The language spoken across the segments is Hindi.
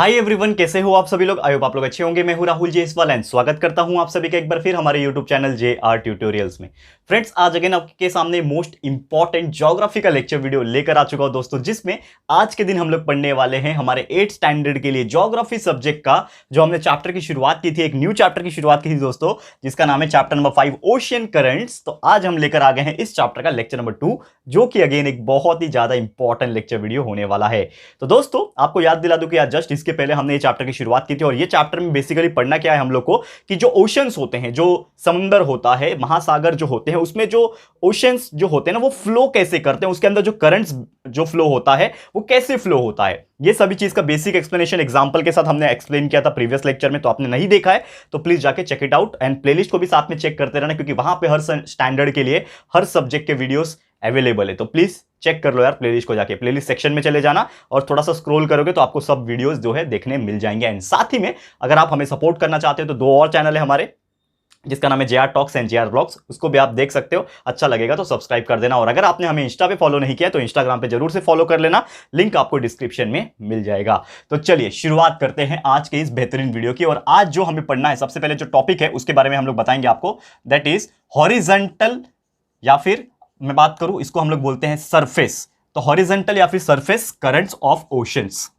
हाय एवरीवन, कैसे हो आप सभी लोग। आई होप आप लोग अच्छे होंगे। मैं हूं राहुल जेसवाल एंड स्वागत करता हूं आप सभी का एक बार फिर हमारे यूट्यूब चैनल JR ट्यूटोरियल्स में। फ्रेंड्स, आज अगेन आपके सामने मोस्ट इंपॉर्टेंट ज्योग्राफी का लेक्चर वीडियो लेकर आ चुका हूं दोस्तों, जिसमें आज के दिन हम लोग पढ़ने वाले हैं हमारे 8th स्टैंडर्ड के लिए ज्योग्राफी सब्जेक्ट का जो हमने चैप्टर की शुरुआत की थी, एक न्यू चैप्टर की शुरुआत की थी दोस्तों, जिसका नाम है चैप्टर नंबर 5 ओशियन करंट्स। तो आज हम लेकर आ गए हैं इस चैप्टर का लेक्चर नंबर 2, जो कि अगेन एक बहुत ही ज्यादा इंपॉर्टेंट लेक्चर वीडियो होने वाला है। तो दोस्तों, आपको याद दिला दूं कि आज जस्ट इसके पहले हमने ये चैप्टर की शुरुआत की थी, और ये चैप्टर में बेसिकली पढ़ना क्या है हम लोग को कि जो ओशंस होते हैं, जो समंदर होता है, महासागर जो होते हैं, उसमें जो ओशंस जो होते हैं ना, वो फ्लो कैसे करते हैं, उसके अंदर जो करंट्स जो फ्लो होता है वो कैसे फ्लो होता है, ये सभी चीज का बेसिक एक्सप्लेनेशन एग्जांपल के साथ हमने एक्सप्लेन किया था प्रीवियस लेक्चर में। तो आपने नहीं देखा है तो प्लीज जाके check it out, and playlist को भी साथ में चेक करते रहना, क्योंकि वहां पे हर स्टैंडर्ड के लिए हर सब्जेक्ट के वीडियोस अवेलेबल है। तो प्लीज चेक कर लो यार, प्लेलिस्ट को जाके प्लेलिस्ट सेक्शन में चले जाना और थोड़ा सा स्क्रॉल करोगे तो आपको सब वीडियोस जो है देखने मिल जाएंगे। एंड साथ ही में अगर आप हमें सपोर्ट करना चाहते हो तो 2 और चैनल है हमारे, जिसका नाम है JR talks and JR blogs, उसको भी आप देख सकते हो। अच्छा लगेगा तो सब्सक्राइब कर देना, और अगर आपने हमें इंस्टा पे फॉलो नहीं किया तो इंस्टाग्राम पे जरूर से फॉलो कर लेना, लिंक आपको डिस्क्रिप्शन में मिल जाएगा। तो चलिए शुरुआत करते हैं आज के इस बेहतरीन वीडियो की। और आज जो हमें पढ़ना है, सबसे पहले जो टॉपिक है उसके बारे में हम लोग बताएंगे आपको, दैट इज हॉरिजॉन्टल, या फिर मैं बात करूं इसको हम लोग बोलते हैं सरफेस। तो हॉरिजॉन्टल या फिर surface currents of oceans,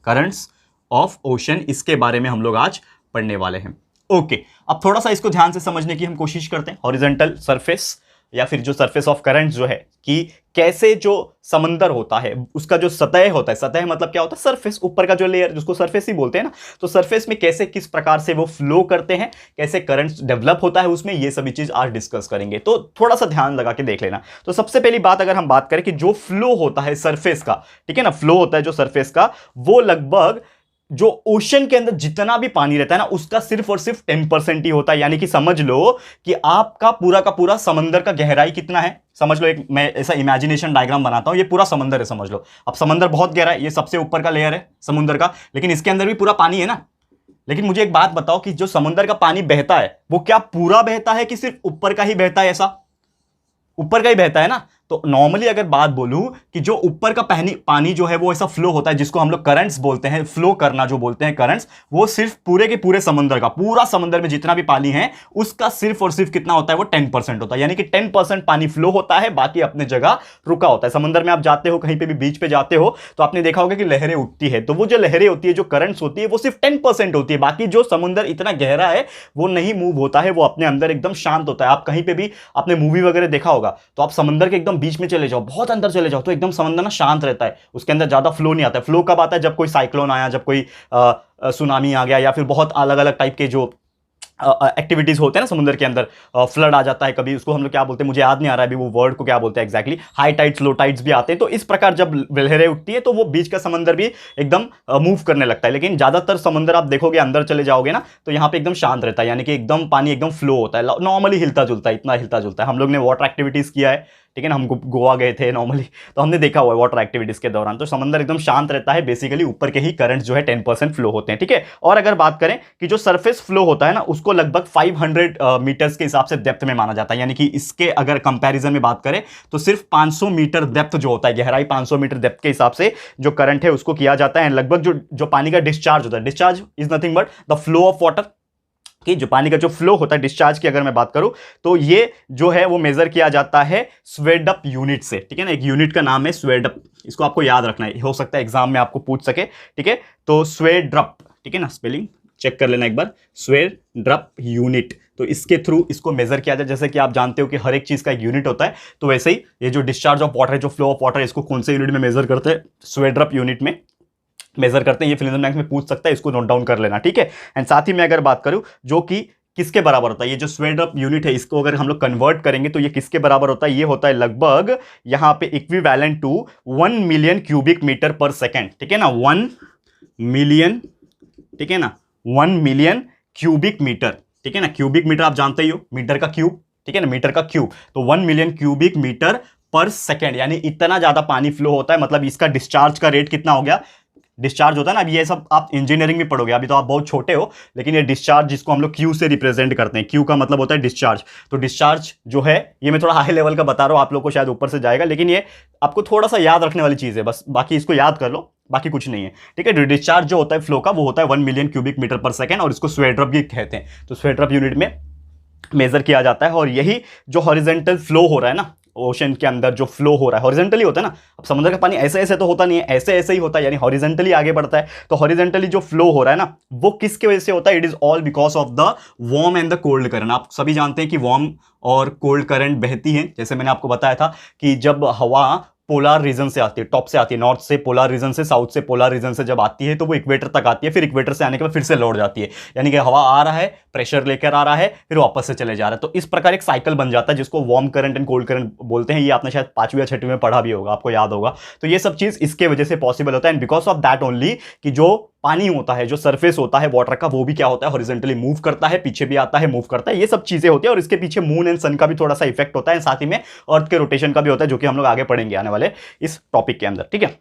currents of ocean, इसके बारे में हम लोग आज पढ़ने वाले हैं। ओके, अब थोड़ा सा इसको ध्यान से समझने की हम कोशिश करते हैं। हॉरिजॉन्टल सरफेस या फिर जो सरफेस ऑफ करंट्स जो है, कि कैसे जो समंदर होता है उसका जो सतह होता है, सतह मतलब क्या होता है, सरफेस, ऊपर का जो लेयर जिसको सरफेस ही बोलते हैं ना, तो सरफेस में कैसे किस प्रकार से वो फ्लो करते हैं, कैसे करंट्स डेवलप होता है उसमें, ये सभी चीज आज डिस्कस करेंगे। तो थोड़ा सा ध्यान लगा के देख लेना। तो सबसे पहली बात अगर हम बात करें कि जो फ्लो होता है सरफेस का, ठीक है ना, फ्लो होता है जो सरफेस का, वो लगभग जो ओशन के अंदर जितना भी पानी रहता है ना, उसका सिर्फ और सिर्फ 10% ही होता है। यानी कि समझ लो कि आपका पूरा का पूरा समंदर का गहराई कितना है, समझ लो, एक मैं ऐसा इमेजिनेशन डायग्राम बनाता हूं, ये पूरा समंदर है समझ लो। अब समंदर बहुत गहरा है, ये सबसे ऊपर का लेयर है समुद्र का, लेकिन इसके अंदर भी पूरा पानी है ना। लेकिन मुझे एक बात बताओ कि जो समंदर का पानी बहता है वो क्या पूरा बहता है कि सिर्फ ऊपर का ही बहता है? ऐसा ऊपर का ही बहता है ना। तो नॉर्मली अगर बात बोलूं कि जो ऊपर का पानी जो है वो ऐसा फ्लो होता है, जिसको हम लोग करंट्स बोलते हैं, फ्लो करना जो बोलते हैं करंट्स, वो सिर्फ पूरे के पूरे समंदर का, पूरा समंदर में जितना भी पानी है उसका सिर्फ और सिर्फ कितना होता है, वो 10% होता है। यानी कि 10% पानी फ्लो होता है, बाकी अपने जगह रुका होता है। समंदर में आप जाते हो, कहीं पे भी बीच पे जाते हो, तो आपने देखा होगा कि लहरें उठती है, तो वो जो लहरें होती है, जो करंट्स होती है, वो सिर्फ 10% होती है। बाकी जो समुद्र इतना गहरा है वो नहीं मूव होता है, वो अपने अंदर एकदम शांत होता है। आप कहीं पे भी आपने मूवी वगैरह देखा होगा, तो आप समंदर के एकदम बीच में चले जाओ, बहुत अंदर चले जाओ, तो एकदम समंदर ना शांत रहता है, उसके अंदर ज्यादा फ्लो नहीं आता है। फ्लो कब आता है? जब कोई साइक्लोन आया, जब कोई सुनामी आ गया, या फिर बहुत अलग अलग टाइप के जो एक्टिविटीज होते हैं ना समुद्र के अंदर, फ्लड आ जाता है कभी, उसको हम लोग क्या बोलते हैं, मुझे याद नहीं आ रहा है अभी वो वर्ड को क्या बोलते हैं एग्जैक्टली, हाई टाइड्स लो टाइड्स भी आते हैं। तो इस प्रकार जब लहरें उठती है तो वो बीच का समंदर भी एकदम मूव करने लगता है। लेकिन ज्यादातर समंदर आप देखोगे, अंदर चले जाओगे ना, तो यहाँ पे एकदम शांत रहता है, यानी कि एकदम पानी एकदम फ्लो होता है, नॉर्मली हिलता जुलता है, इतना हिलता जुलता है। हम लोग ने वाटर एक्टिविटीज किया है, ठीक है ना, हम गोवा गए थे नॉर्मली, तो हमने देखा हुआ है वाटर एक्टिविटीज के दौरान। तो समंदर एकदम शांत रहता है, बेसिकली ऊपर के ही करंट्स जो है 10% फ्लो होते हैं, ठीक है। और अगर बात करें कि जो सरफेस फ्लो होता है ना, उसको लगभग 500 मीटर्स के हिसाब से डेप्थ में माना जाता है। यानी कि इसके अगर कंपैरिजन में बात करें तो सिर्फ 500 मीटर डेप्थ जो होता है, गहराई 500 मीटर डेप्थ के हिसाब से जो करंट है उसको किया जाता है। लगभग जो पानी का डिस्चार्ज होता है, discharge is nothing but the flow of water, कि जो पानी का जो फ्लो होता है, डिस्चार्ज की अगर मैं बात करूं, तो ये जो है वो मेजर किया जाता है स्वेडअप यूनिट से, ठीक है ना। एक यूनिट का नाम है स्वेडअप, इसको आपको याद रखना है, हो सकता है एग्जाम में आपको पूछ सके, ठीक है। तो स्वेड्रप, ठीक है ना, स्पेलिंग चेक कर लेना एक बार, स्वेड्रप यूनिट। तो इसके थ्रू इसको मेजर किया जाए। जैसे कि आप जानते हो कि हर एक चीज का एक यूनिट होता है, तो वैसे ही ये जो डिस्चार्ज ऑफ वाटर है, जो फ्लो ऑफ वाटर है, इसको कौन से यूनिट में मेजर करते हैं? स्वेड्रप यूनिट में मेजर करते हैं। ये फिल्म में पूछ सकता है, इसको नोट डाउन कर लेना, ठीक है। एंड साथ ही मैं अगर बात करूं जो कि किसके बराबर होता है, ये जो स्वेडअप यूनिट है, इसको अगर हम लोग कन्वर्ट करेंगे तो ये किसके बराबर होता है? ये होता है लगभग यहां पे equivalent to 1 million cubic metre per second, ठीक है ना, 1 मिलियन, ठीक है ना, 1 मिलियन क्यूबिक मीटर, ठीक है ना। क्यूबिक मीटर आप जानते ही हो, मीटर का क्यूब, ठीक है ना, मीटर का क्यूब। तो 1 million cubic metre per second, यानी इतना ज्यादा पानी फ्लो होता है। मतलब इसका डिस्चार्ज का रेट कितना हो गया? डिस्चार्ज होता है ना, अब ये सब आप इंजीनियरिंग में पढ़ोगे, अभी तो आप बहुत छोटे हो, लेकिन ये डिस्चार्ज जिसको हम लोग क्यू से रिप्रेजेंट करते हैं, क्यू का मतलब होता है डिस्चार्ज। तो डिस्चार्ज जो है ये मैं थोड़ा हाई लेवल का बता रहा हूं, आप लोग को शायद ऊपर से जाएगा, लेकिन ये आपको थोड़ा सा याद रखने वाली चीज है बस, बाकी इसको याद कर लो, बाकी कुछ नहीं है, ठीक है। डिस्चार्ज जो होता है फ्लो का, वो होता है 1 मिलियन क्यूबिक मीटर पर सेकंड, और इसको स्वेड्रप भी कहते हैं। तो स्वेड्रप यूनिट में मेजर किया जाता है। और यही जो हॉरिजेंटल फ्लो हो रहा है ना ओशन के अंदर, जो फ्लो हो रहा है हॉरिजेंटली होता है ना, अब समुद्र का पानी ऐसे ऐसे तो होता नहीं है, ऐसे ऐसे ही होता है, यानी हॉरिजेंटली आगे बढ़ता है। तो हॉरिजेंटली जो फ्लो हो रहा है ना, वो किसके वजह से होता है? It is all because of the warm and the cold current. आप सभी जानते हैं कि वार्म और कोल्ड करंट बहती हैं, जैसे मैंने आपको बताया था कि जब हवा पोलर रीजन से आती है, टॉप से आती है, नॉर्थ से पोलर रीजन से, साउथ से पोलर रीजन से जब आती है तो वो इक्वेटर तक आती है, फिर इक्वेटर से आने के बाद फिर से लौट जाती है, यानी कि हवा आ रहा है, प्रेशर लेकर आ रहा है, फिर वापस से चले जा रहा है। तो इस प्रकार एक साइकिल बन जाता है जिसको warm current and cold current बोलते हैं। ये आपने शायद 5वीं या 6वीं में पढ़ा भी होगा, आपको याद होगा। तो ये सब चीज इसके वजह से पॉसिबल होता है, and because of that only कि जो पानी होता है, जो सरफेस होता है वाटर का, वो भी क्या होता है? हॉरिजॉन्टली मूव करता है, पीछे भी आता है, मूव करता है, ये सब चीजें होती है। और इसके पीछे मून एंड सन का भी थोड़ा सा इफेक्ट होता है, साथ ही में अर्थ के रोटेशन का भी होता है, जो कि हम लोग आगे पढ़ेंगे आने वाले इस टॉपिक के अंदर, ठीक है।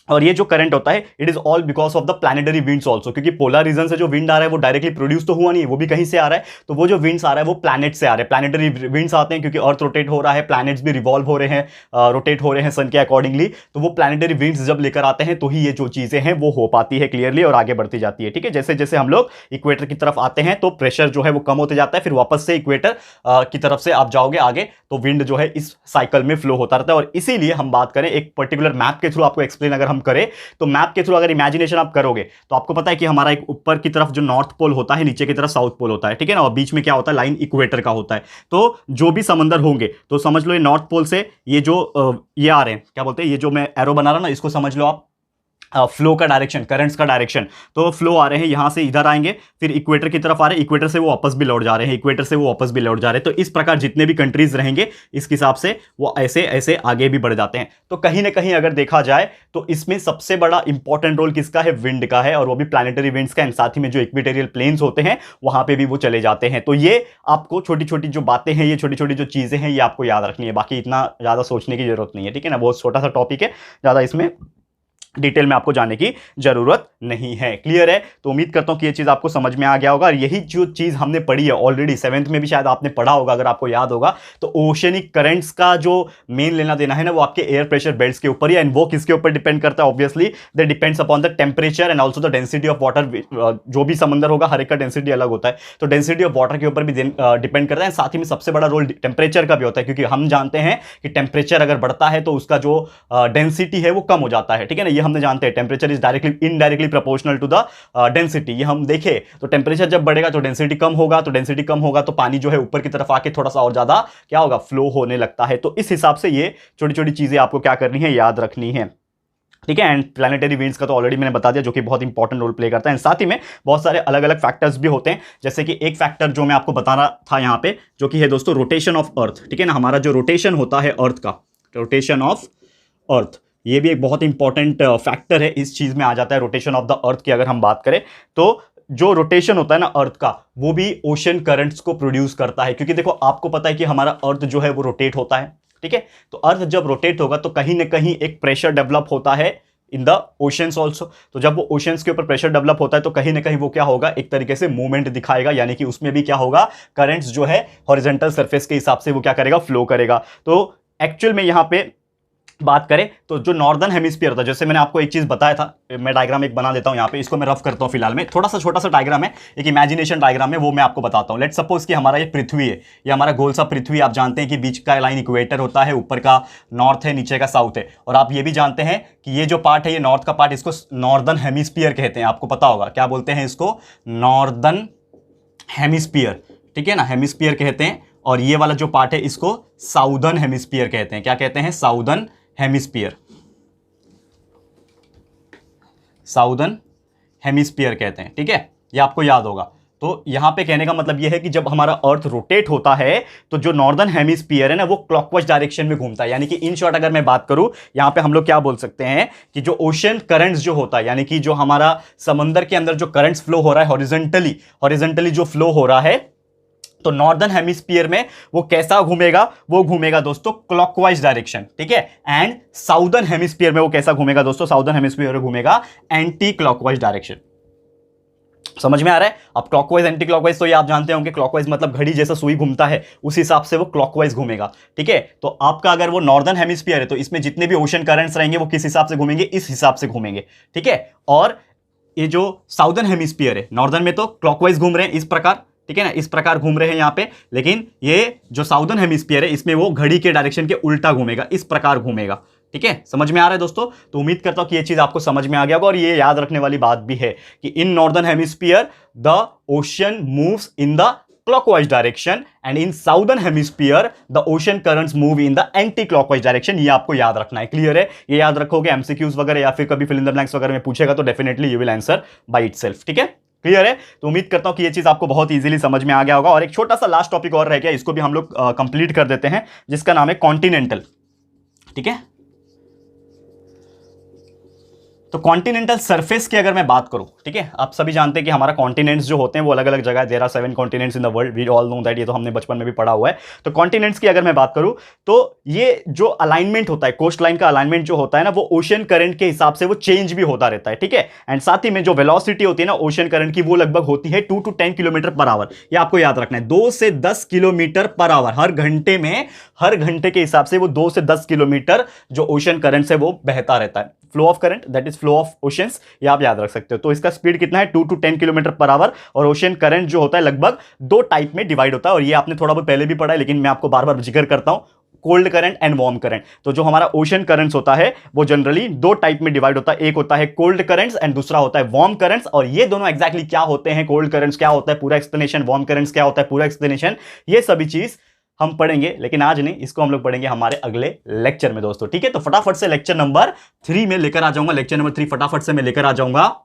और ये जो करंट होता है, it is all because of the planetary winds also, क्योंकि पोलर रीजन से जो विंड आ रहा है वो डायरेक्टली प्रोड्यूस तो हुआ नहीं है, वो भी कहीं से आ रहा है। तो वो जो विंड्स आ रहा है वो प्लैनेट से आ रहे हैं, प्लैनेटरी विंड्स आते हैं क्योंकि अर्थ रोटेट हो रहा है, प्लैनेट्स भी रिवॉल्व हो रहे हैं, रोटेट हो रहे हैं सन के अकॉर्डिंगली। तो वो प्लैनेटरी विंड्स जब लेकर आते हैं तो ही ये जो चीजें हैं वो हो पाती है क्लियरली और आगे बढ़ती जाती है, ठीक है। जैसे जैसे हम लोग इक्वेटर की तरफ आते हैं तो प्रेशर जो है वो कम होते जाता है, फिर वापस से इक्वेटर की तरफ से आप जाओगे आगे तो विंड जो है इस साइकिल में फ्लो होता रहता है। और इसीलिए हम बात करें एक पर्टिकुलर मैप के थ्रू आपको एक्सप्लेन अगर हम करें, तो मैप के थ्रू अगर इमेजिनेशन आप करोगे तो आपको पता है कि हमारा एक ऊपर की तरफ जो नॉर्थ पोल होता है, नीचे की तरफ साउथ पोल होता है, ठीक है ना, और बीच में क्या होता है? लाइन इक्वेटर का होता है। तो जो भी समंदर होंगे तो समझ लो ये नॉर्थ पोल से ये जो ये आ रहे हैं, क्या बोलते हैं, ये जो मैं एरो बना रहा हूं ना, इसको समझ लो आप फ्लो का डायरेक्शन, करंट्स का डायरेक्शन। तो फ्लो आ रहे हैं यहां से इधर आएंगे, फिर इक्वेटर की तरफ आ रहे हैं, इक्वेटर से वो वापस भी लौट जा रहे हैं, इक्वेटर से वो वापस भी लौट जा रहे हैं। तो इस प्रकार जितने भी कंट्रीज रहेंगे इस हिसाब से वो ऐसे ऐसे आगे भी बढ़ जाते हैं। तो कहीं ना कहीं अगर देखा जाए तो इसमें सबसे बड़ा इंपॉर्टेंट रोल किसका है? विंड का है, और वो भी प्लैनेटरी विंड्स का। साथ ही में जो इक्वेटोरियल प्लेन्स होते हैं वहां पे भी वो चले जाते हैं। तो ये आपको छोटी छोटी जो बातें हैं, ये छोटी छोटी जो चीजें हैं, ये आपको याद रखनी है, बाकी इतना ज्यादा सोचने की जरूरत नहीं है, ठीक है ना। बहुत छोटा सा टॉपिक है, ज्यादा इसमें डिटेल में आपको जाने की जरूरत नहीं है। क्लियर है? तो उम्मीद करता हूं कि ये चीज आपको समझ में आ गया होगा। और यही जो चीज हमने पढ़ी है ऑलरेडी 7th में भी शायद आपने पढ़ा होगा, अगर आपको याद होगा तो ओशनिक करंट्स का जो मेन लेना देना है ना, वो आपके एयर प्रेशर बेल्ट्स के ऊपर ही है। एंड वो किसके ऊपर डिपेंड करता है? Obviously that depends upon the temperature and also the density of water. जो भी समंदर होगा हर एक का डेंसिटी अलग होता है, तो डेंसिटी ऑफ वाटर के ऊपर भी डिपेंड करता है। साथ ही में सबसे बड़ा रोल टेम्परेचर का भी होता है, क्योंकि हम जानते हैं कि टेम्परेचर अगर बढ़ता है तो उसका जो डेंसिटी है वो कम हो जाता है, ठीक है ना। ये हमने जानते हैं temperature is directly indirectly proportional to the density. ये हम देखें तो टेम्परेचर जब बढ़ेगा तो डेंसिटी कम होगा, तो डेंसिटी कम होगा तो पानी जो है ऊपर की तरफ आके थोड़ा सा और ज्यादा क्या होगा? फ्लो होने लगता है। तो इस हिसाब से ये छोटी छोटी चीजें आपको क्या करनी है? याद रखनी है, ठीक है। एंड प्लैनेटरी विंड्स का तो ऑलरेडी मैंने बता दिया, जो कि बहुत इंपॉर्टेंट रोल प्ले करता है। साथ ही में बहुत सारे अलग अलग फैक्टर्स भी होते हैं, जैसे कि एक फैक्टर जो मैं आपको बता रहा था यहाँ पे, जो कि है दोस्तों रोटेशन ऑफ अर्थ, ठीक है ना। हमारा जो रोटेशन होता है अर्थ का, रोटेशन ऑफ अर्थ, ये भी एक बहुत इंपॉर्टेंट फैक्टर है, इस चीज में आ जाता है रोटेशन ऑफ द अर्थ की अगर हम बात करें तो। जो रोटेशन होता है ना अर्थ का, वो भी ओशन करंट्स को प्रोड्यूस करता है, क्योंकि देखो आपको पता है कि हमारा अर्थ जो है वो रोटेट होता है, ठीक है। तो अर्थ जब रोटेट होगा तो कहीं ना कहीं एक प्रेशर डेवलप होता है इन द ओशंस ऑल्सो। तो जब वो ओशंस के ऊपर प्रेशर डेवलप होता है तो कहीं ना कहीं वो क्या होगा? एक तरीके से मूवमेंट दिखाएगा, यानी कि उसमें भी क्या होगा? करंट्स जो है हॉरिजॉन्टल सरफेस के हिसाब से वो क्या करेगा? फ्लो करेगा। तो एक्चुअल में यहां पे बात करें तो जो नॉर्दर्न हेमिस्फीयर था, जैसे मैंने आपको एक चीज बताया था, मैं डायग्राम एक बना देता हूं यहाँ पे, इसको मैं रफ करता हूं फिलहाल में, थोड़ा सा छोटा सा डायग्राम है, एक इमेजिनेशन डायग्राम है, वो मैं आपको बताता हूं। लेट्स सपोज कि हमारा ये पृथ्वी है, ये हमारा गोल सा पृथ्वी। आप जानते हैं कि बीच का लाइन इक्वेटर होता है, ऊपर का नॉर्थ है, नीचे का साउथ है। और आप ये भी जानते हैं कि ये जो पार्ट है, ये नॉर्थ का पार्ट, इसको नॉर्दर्न हेमिस्फीयर कहते हैं। आपको पता होगा क्या बोलते हैं इसको? नॉर्दर्न हेमिस्फीयर, ठीक है ना, हेमिस्फीयर कहते हैं। और ये वाला जो पार्ट है इसको साउदर्न हेमिस्फीयर कहते हैं। क्या कहते हैं? साउदर्न हेमिस्फीयर, साउदर्न हेमिस्फीयर कहते हैं, ठीक है। ये आपको याद होगा। तो यहां पे कहने का मतलब यह है कि जब हमारा अर्थ रोटेट होता है तो जो नॉर्दर्न हेमिस्फीयर है ना, वो क्लॉकवाइज डायरेक्शन में घूमता है। यानी कि इन शॉर्ट अगर मैं बात करूं, यहां पे हम लोग क्या बोल सकते हैं कि जो ओशन करंट्स जो होता है, यानी कि जो हमारा समंदर के अंदर जो करंट्स फ्लो हो रहा है हॉरिजॉन्टली जो फ्लो हो रहा है, तो नॉर्दर्न हेमिस्फीयर में वो कैसा घूमेगा, वो घूमेगा दोस्तों क्लॉकवाइज डायरेक्शन, ठीक है। एंड साउदर्न हेमिस्फीयर में वो कैसा घूमेगा दोस्तों, साउदर्न हेमिस्फीयर में घूमेगा एंटी क्लॉकवाइज डायरेक्शन। समझ में आ रहा है? अब क्लॉकवाइज एंटी क्लॉकवाइज तो ये आप जानते होंगे, क्लॉकवाइज मतलब घड़ी जैसा सुई घूमता है, उस हिसाब से वो क्लॉकवाइज घूमेगा, ठीक है। तो आपका अगर वो नॉर्दर्न हेमिस्फीयर है तो इसमें जितने भी ओशन करंट्स रहेंगे वो किस हिसाब से घूमेंगे, इस हिसाब से घूमेंगे, ठीक है। और ये जो साउदर्न हेमिस्फीयर है, नॉर्दर्न में तो क्लॉकवाइज घूम रहे हैं इस प्रकार, ठीक है ना, इस प्रकार घूम रहे हैं यहां पे, लेकिन ये जो साउदर्न हेमिस्फीयर है इसमें वो घड़ी के डायरेक्शन के उल्टा घूमेगा, इस प्रकार घूमेगा, ठीक है। समझ में आ रहा है दोस्तों? तो उम्मीद करता हूं कि ये चीज आपको समझ में आ गया होगा। और ये याद रखने वाली बात भी है कि in northern hemisphere the ocean moves in the clockwise direction and in southern hemisphere the ocean currents move in the anti clockwise direction। ये आपको याद रखना है, क्लियर है? ये याद रखोगे एमसीक्यूज वगैरह या फिर कभी फिल इन द ब्लैंक्स वगैरह में पूछेगा तो definitely you will answer by itself, ठीक है। क्लियर है? तो उम्मीद करता हूं कि ये चीज आपको बहुत इजीली समझ में आ गया होगा। और एक छोटा सा लास्ट टॉपिक और रह गया, इसको भी हम लोग कंप्लीट कर देते हैं, जिसका नाम है कॉन्टिनेंटल, ठीक है। तो कॉन्टिनेंटल सरफेस की अगर मैं बात करूं, ठीक है, आप सभी जानते हैं कि हमारा कॉन्टिनेंट्स जो होते हैं वो अलग अलग जगह, there are 7 continents in the world, we all know that, ये तो हमने बचपन में भी पढ़ा हुआ है। तो कॉन्टिनेंट्स की अगर मैं बात करूं तो ये जो अलाइनमेंट होता है, कोस्ट लाइन का अलाइनमेंट जो होता है ना, वो ओशन करंट के हिसाब से वो चेंज भी होता रहता है, ठीक है। एंड साथ ही में जो वेलोसिटी होती है ना ओशन करंट की, वो लगभग होती है 2 to 10 किलोमीटर पर आवर। ये आपको याद रखना है, 2 से 10 किलोमीटर पर आवर, हर घंटे में, हर घंटे के हिसाब से वो 2 से 10 किलोमीटर जो ओशन करंट से वो बहता रहता है। Flow of current that is flow of oceans, ये आप याद रख सकते हो। तो इसका स्पीड कितना है, 2 to 10 किलोमीटर पर आवर। और ओशन करंट जो होता है लगभग 2 टाइप में डिवाइड होता है, और ये आपने थोड़ा बहुत पहले भी पढ़ा है, लेकिन मैं आपको बार बार जिक्र करता हूं, cold current and warm current. तो जो हमारा ओशन करंट्स होता है वो जनरली 2 टाइप में डिवाइड होता है, एक होता है कोल्ड करंट्स एंड दूसरा होता है वार्म करंट्स। और ये दोनों एग्जैक्टली क्या होते हैं, कोल्ड करंट्स क्या होता है पूरा एक्सप्लेनेशन, वार्म करंट्स क्या होता है पूरा एक्सप्लेनेशन, ये सभी चीज हम पढ़ेंगे, लेकिन आज नहीं, इसको हम लोग पढ़ेंगे हमारे अगले लेक्चर में दोस्तों, ठीक है। तो फटाफट से लेक्चर नंबर 3 में लेकर आ जाऊंगा, लेक्चर नंबर 3 फटाफट से मैं लेकर आ जाऊंगा,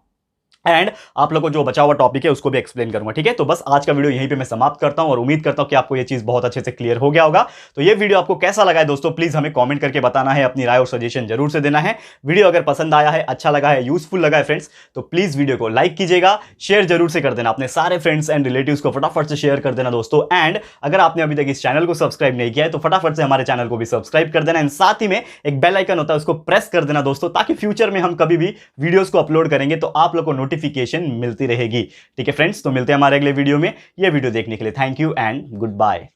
एंड आप लोगों को जो बचा हुआ टॉपिक है उसको भी एक्सप्लेन करूंगा, ठीक है। तो बस आज का वीडियो यहीं पे मैं समाप्त करता हूं और उम्मीद करता हूं कि आपको ये चीज बहुत अच्छे से क्लियर हो गया होगा। तो ये वीडियो आपको कैसा लगा है दोस्तों, प्लीज हमें कमेंट करके बताना है, अपनी राय और सजेशन जरूर से देना है। वीडियो अगर पसंद आया है, अच्छा लगा है, यूजफुल लगा है फ्रेंड्स, तो प्लीज वीडियो को लाइक कीजिएगा, शेयर जरूर से कर देना, अपने सारे फ्रेंड्स एंड रिलेटिव्स को फटाफट से शेयर कर देना दोस्तों। एंड अगर आपने अभी तक इस चैनल को सब्सक्राइब नहीं किया है तो फटाफट से हमारे चैनल को भी सब्सक्राइब कर देना, एंड साथ ही में एक बेल आइकन होता है उसको प्रेस कर देना दोस्तों, ताकि फ्यूचर में हम कभी भी वीडियोस को अपलोड करेंगे तो आप लोग को नोटिफिकेशन मिलती रहेगी, ठीक है फ्रेंड्स। तो मिलते हैं हमारे अगले वीडियो में। ये वीडियो देखने के लिए thank you and good bye.